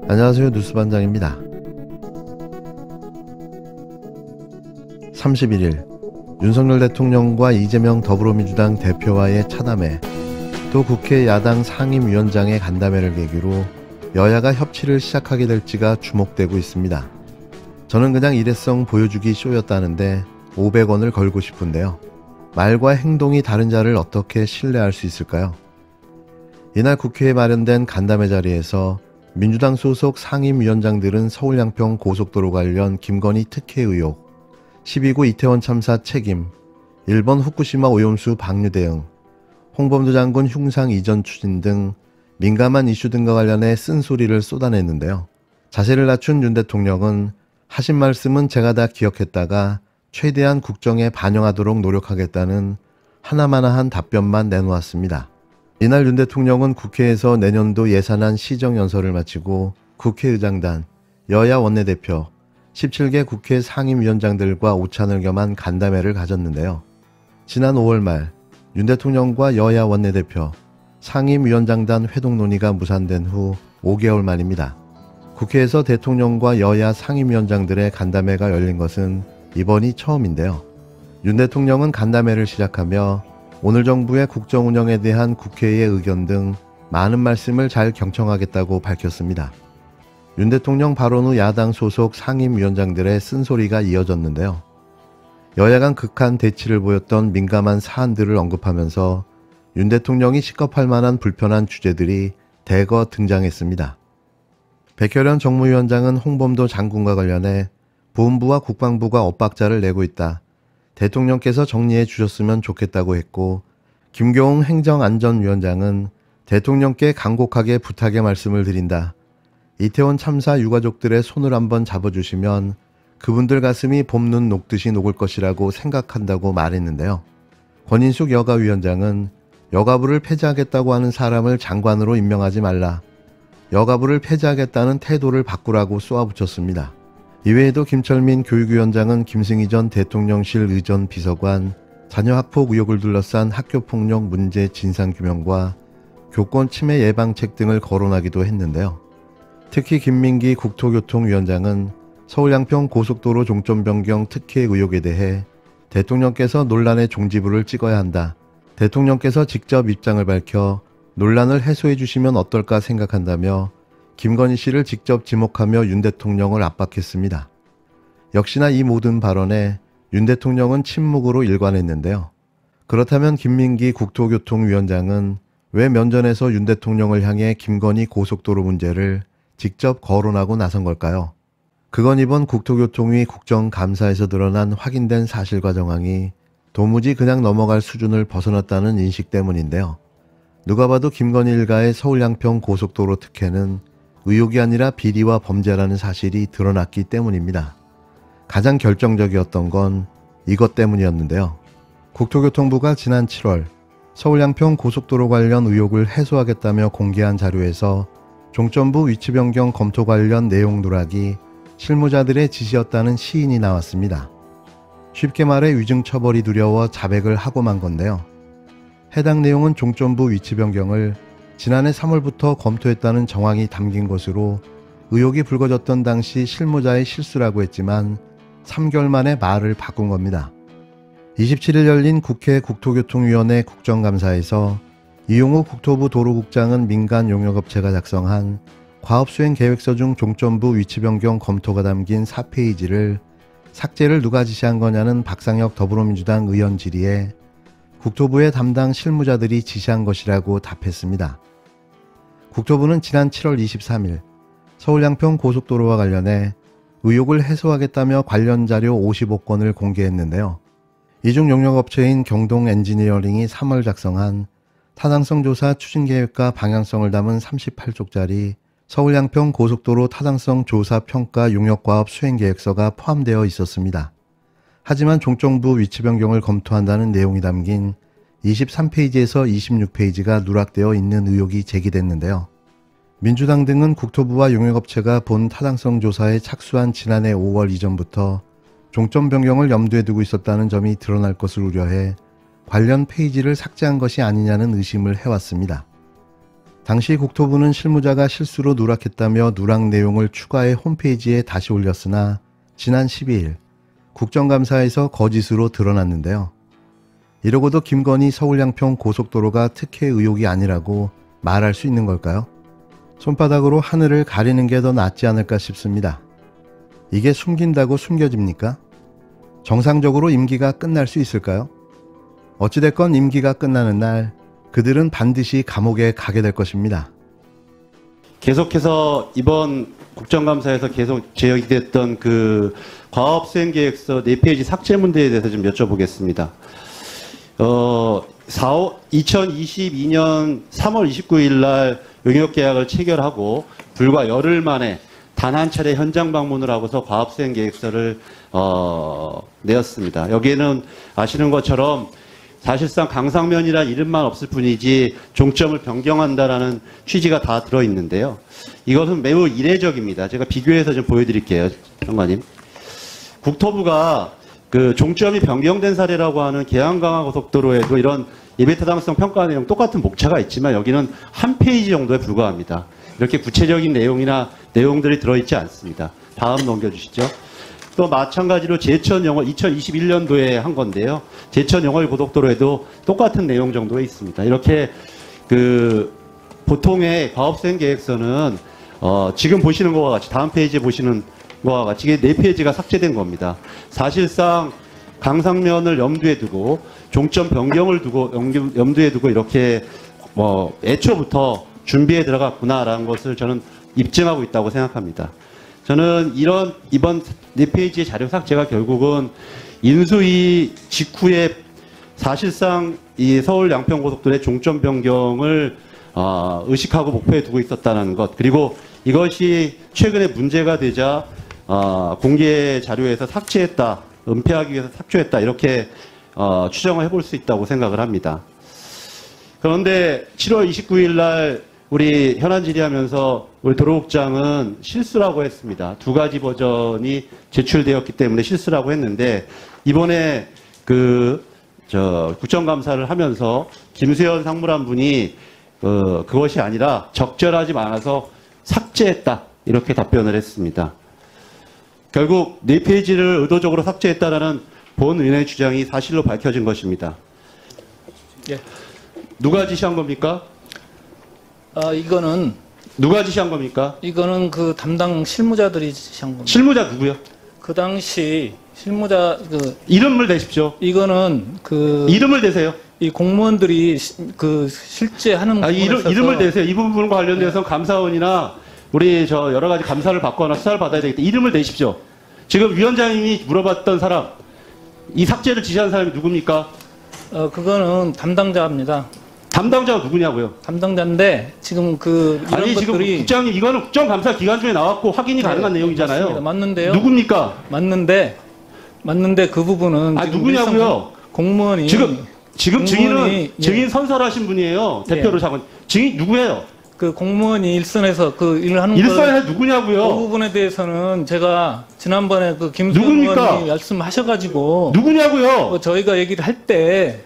안녕하세요. 뉴스반장입니다. 31일 윤석열 대통령과 이재명 더불어민주당 대표와의 차담회, 또 국회 야당 상임위원장의 간담회를 계기로 여야가 협치를 시작하게 될지가 주목되고 있습니다. 저는 그냥 일회성 보여주기 쇼였다는데 500원을 걸고 싶은데요. 말과 행동이 다른 자를 어떻게 신뢰할 수 있을까요? 이날 국회에 마련된 간담회 자리에서 민주당 소속 상임위원장들은 서울 양평 고속도로 관련 김건희 특혜 의혹, 12구 이태원 참사 책임, 일본 후쿠시마 오염수 방류 대응, 홍범도 장군 흉상 이전 추진 등 민감한 이슈 등과 관련해 쓴소리를 쏟아냈는데요. 자세를 낮춘 윤 대통령은 하신 말씀은 제가 다 기억했다가 최대한 국정에 반영하도록 노력하겠다는 하나마나한 답변만 내놓았습니다. 이날 윤 대통령은 국회에서 내년도 예산안 시정연설을 마치고 국회의장단, 여야 원내대표, 17개 국회 상임위원장들과 오찬을 겸한 간담회를 가졌는데요. 지난 5월 말 윤 대통령과 여야 원내대표, 상임위원장단 회동 논의가 무산된 후 5개월 만입니다. 국회에서 대통령과 여야 상임위원장들의 간담회가 열린 것은 이번이 처음인데요. 윤 대통령은 간담회를 시작하며 오늘 정부의 국정 운영에 대한 국회의 의견 등 많은 말씀을 잘 경청하겠다고 밝혔습니다. 윤 대통령 발언 후 야당 소속 상임위원장들의 쓴소리가 이어졌는데요. 여야 간 극한 대치를 보였던 민감한 사안들을 언급하면서 윤 대통령이 sik겁할 만한 불편한 주제들이 대거 등장했습니다. 백혈연 정무위원장은 홍범도 장군과 관련해 보훈부와 국방부가 엇박자를 내고 있다. 대통령께서 정리해 주셨으면 좋겠다고 했고, 김경웅 행정안전위원장은 대통령께 간곡하게 부탁의 말씀을 드린다. 이태원 참사 유가족들의 손을 한번 잡아주시면 그분들 가슴이 봄눈 녹듯이 녹을 것이라고 생각한다고 말했는데요. 권인숙 여가위원장은 여가부를 폐지하겠다고 하는 사람을 장관으로 임명하지 말라. 여가부를 폐지하겠다는 태도를 바꾸라고 쏘아붙였습니다. 이외에도 김철민 교육위원장은 김승희 전 대통령실 의전 비서관 자녀 학폭 의혹을 둘러싼 학교폭력 문제 진상규명과 교권 침해 예방책 등을 거론하기도 했는데요. 특히 김민기 국토교통위원장은 서울 양평 고속도로 종점 변경 특혜 의혹에 대해 대통령께서 논란의 종지부를 찍어야 한다. 대통령께서 직접 입장을 밝혀 논란을 해소해 주시면 어떨까 생각한다며 김건희 씨를 직접 지목하며 윤 대통령을 압박했습니다. 역시나 이 모든 발언에 윤 대통령은 침묵으로 일관했는데요. 그렇다면 김민기 국토교통위원장은 왜 면전에서 윤 대통령을 향해 김건희 고속도로 문제를 직접 거론하고 나선 걸까요? 그건 이번 국토교통위 국정감사에서 드러난 확인된 사실과 정황이 도무지 그냥 넘어갈 수준을 벗어났다는 인식 때문인데요. 누가 봐도 김건희 일가의 서울 양평 고속도로 특혜는 의혹이 아니라 비리와 범죄라는 사실이 드러났기 때문입니다. 가장 결정적이었던 건 이것 때문이었는데요. 국토교통부가 지난 7월 서울 양평 고속도로 관련 의혹을 해소하겠다며 공개한 자료에서 종점부 위치 변경 검토 관련 내용 누락이 실무자들의 지시였다는 시인이 나왔습니다. 쉽게 말해 위증 처벌이 두려워 자백을 하고 만 건데요. 해당 내용은 종점부 위치 변경을 지난해 3월부터 검토했다는 정황이 담긴 것으로 의혹이 불거졌던 당시 실무자의 실수라고 했지만 3개월 만에 말을 바꾼 겁니다. 27일 열린 국회 국토교통위원회 국정감사에서 이용우 국토부 도로국장은 민간 용역업체가 작성한 과업수행계획서 중 종점부 위치 변경 검토가 담긴 4페이지를 삭제를 누가 지시한 거냐는 박상혁 더불어민주당 의원 질의에 국토부의 담당 실무자들이 지시한 것이라고 답했습니다. 국토부는 지난 7월 23일 서울 양평 고속도로와 관련해 의혹을 해소하겠다며 관련 자료 55건을 공개했는데요. 이 중 용역업체인 경동엔지니어링이 3월 작성한 타당성 조사 추진계획과 방향성을 담은 38쪽짜리 서울 양평 고속도로 타당성 조사 평가 용역과업 수행계획서가 포함되어 있었습니다. 하지만 종점부 위치 변경을 검토한다는 내용이 담긴 23페이지에서 26페이지가 누락되어 있는 의혹이 제기됐는데요. 민주당 등은 국토부와 용역업체가 본 타당성 조사에 착수한 지난해 5월 이전부터 종점 변경을 염두에 두고 있었다는 점이 드러날 것을 우려해 관련 페이지를 삭제한 것이 아니냐는 의심을 해왔습니다. 당시 국토부는 실무자가 실수로 누락했다며 누락 내용을 추가해 홈페이지에 다시 올렸으나 지난 12일 국정감사에서 거짓으로 드러났는데요. 이러고도 김건희 서울양평 고속도로가 특혜 의혹이 아니라고 말할 수 있는 걸까요? 손바닥으로 하늘을 가리는 게 더 낫지 않을까 싶습니다. 이게 숨긴다고 숨겨집니까? 정상적으로 임기가 끝날 수 있을까요? 어찌됐건 임기가 끝나는 날 그들은 반드시 감옥에 가게 될 것입니다. 계속해서 이번 국정감사에서 계속 제기됐던 그 과업수행계획서 4페이지 삭제 문제에 대해서 좀 여쭤보겠습니다. 2022년 3월 29일 날 용역계약을 체결하고 불과 열흘 만에 단 한 차례 현장 방문을 하고서 과업수행계획서를 내었습니다. 여기에는 아시는 것처럼 사실상 강상면이란 이름만 없을 뿐이지 종점을 변경한다라는 취지가 다 들어있는데요. 이것은 매우 이례적입니다. 제가 비교해서 좀 보여드릴게요, 장관님. 국토부가 그 종점이 변경된 사례라고 하는 계양강화고속도로에도 이런 예배타당성 평가 내용 똑같은 목차가 있지만 여기는 한 페이지 정도에 불과합니다. 이렇게 구체적인 내용들이 들어있지 않습니다. 다음 넘겨주시죠. 또 마찬가지로 제천영월 2021년도에 한 건데요. 제천영월 고속도로에도 똑같은 내용 정도에 있습니다. 이렇게 그 보통의 과업수행계획서는 지금 보시는 것과 같이 다음 페이지에 보시는 것과 같이 이게 4페이지가 삭제된 겁니다. 사실상 강상면을 염두에 두고 종점 변경을 두고 염두에 두고 이렇게 애초부터 준비에 들어갔구나라는 것을 저는 입증하고 있다고 생각합니다. 저는 이번 4페이지의 자료 삭제가 결국은 인수위 직후에 사실상 이 서울 양평고속도로의 종점 변경을 의식하고 목표에 두고 있었다는 것, 그리고 이것이 최근에 문제가 되자 공개 자료에서 삭제했다, 은폐하기 위해서 삭제했다, 이렇게 추정을 해볼 수 있다고 생각을 합니다. 그런데 7월 29일 날 우리 현안 질의하면서 우리 도로국장은 실수라고 했습니다. 2가지 버전이 제출되었기 때문에 실수라고 했는데 이번에 국정감사를 하면서 김수현 상무란 분이 그것이 아니라 적절하지 않아서 삭제했다, 이렇게 답변을 했습니다. 결국 4페이지를 의도적으로 삭제했다라는 본 의원의 주장이 사실로 밝혀진 것입니다. 예. 누가 지시한 겁니까? 이거는 누가 지시한 겁니까? 이거는 그 담당 실무자들이 지시한 겁니다. 실무자 누구요? 그 당시 실무자 이름을 대십시오. 이거는 이름을 대세요. 이 공무원들이 실제 하는 부분에 있어서 이름을 대세요. 이 부분과 관련돼서 감사원이나 우리 여러 가지 감사를 받거나 수사를 받아야 되기 때문에 이름을 대십시오. 지금 위원장님이 물어봤던 사람, 이 삭제를 지시한 사람이 누굽니까? 그거는 담당자입니다. 담당자가 누구냐고요? 담당자인데 지금 이런 아니 지금 것들이 국장님 이거는 국정감사 기간 중에 나왔고 확인이 가능한 내용이잖아요. 맞습니다. 맞는데요. 누굽니까? 맞는데 그 부분은 지금 누구냐고요? 공무원이 지금 공무원이, 증인 선설하신 분이에요. 대표로 잡은 증인 누구예요? 그 공무원이 일선에서 일을 하는 일선에 누구냐고요? 그 부분에 대해서는 제가 지난번에 김수현 의원이 말씀하셔가지고 누구냐고요? 저희가 얘기를 할 때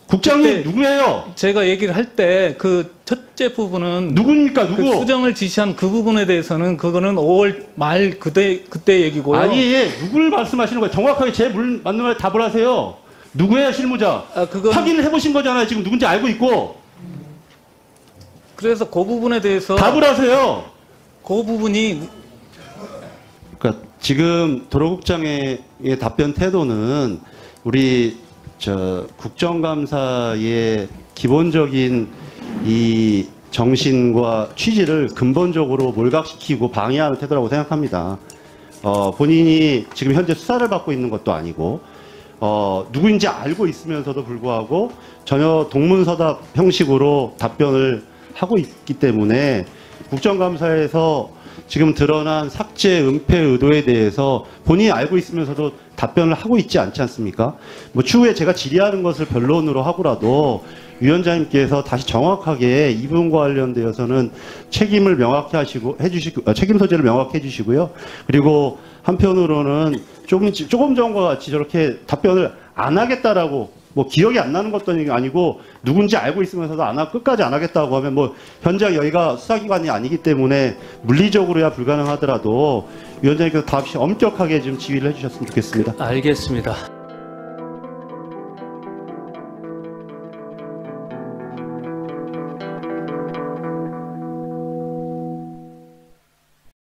국장님 누구예요? 제가 얘기를 할 때 첫째 부분은 누굽니까? 누구? 수정을 지시한 그 부분에 대해서는 그거는 5월 말 그때 얘기고요. 아니 누구를 말씀하시는 거예요? 정확하게 제 맞는 말 답을 하세요. 누구예요 실무자? 확인을 해보신 거잖아요. 지금 누군지 알고 있고. 그래서 그 부분에 대해서 답을 하세요. 그 부분이 그러니까 지금 도로국장의 답변 태도는 우리 국정감사의 기본적인 이 정신과 취지를 근본적으로 몰각시키고 방해하는 태도라고 생각합니다. 본인이 지금 현재 수사를 받고 있는 것도 아니고 누구인지 알고 있으면서도 불구하고 전혀 동문서답 형식으로 답변을 하고 있기 때문에 국정감사에서 지금 드러난 삭제, 은폐 의도에 대해서 본인이 알고 있으면서도 답변을 하고 있지 않지 않습니까? 추후에 제가 질의하는 것을 변론으로 하고라도 위원장님께서 다시 정확하게 이 부분과 관련되어서는 책임을 명확히 책임 소재를 명확히 해주시고요. 그리고 한편으로는 조금 전과 같이 저렇게 답변을 안 하겠다라고 뭐 기억이 안 나는 것도 아니고 누군지 알고 있으면서도 끝까지 안 하겠다고 하면 뭐 현재 여기가 수사기관이 아니기 때문에 물리적으로야 불가능하더라도 위원장님께서 다시 엄격하게 좀 지휘를 해주셨으면 좋겠습니다. 알겠습니다.